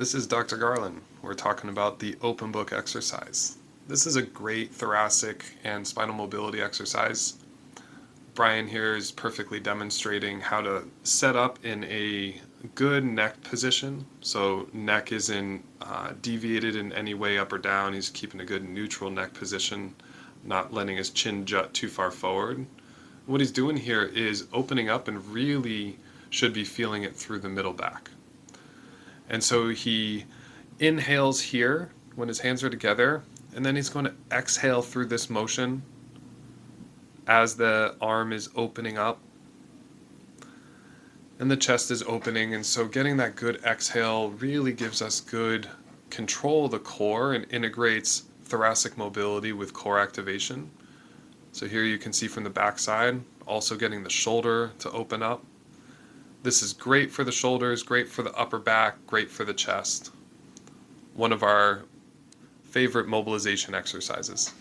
This is Dr. Garland. We're talking about the open book exercise. This is a great thoracic and spinal mobility exercise. Brian here is perfectly demonstrating how to set up in a good neck position. So neck isn't deviated in any way up or down. He's keeping a good neutral neck position, not letting his chin jut too far forward. What he's doing here is opening up and really should be feeling it through the middle back. And so he inhales here when his hands are together, and then he's going to exhale through this motion as the arm is opening up and the chest is opening. And so getting that good exhale really gives us good control of the core and integrates thoracic mobility with core activation. So here you can see from the back side, also getting the shoulder to open up. This is great for the shoulders, great for the upper back, great for the chest. One of our favorite mobilization exercises.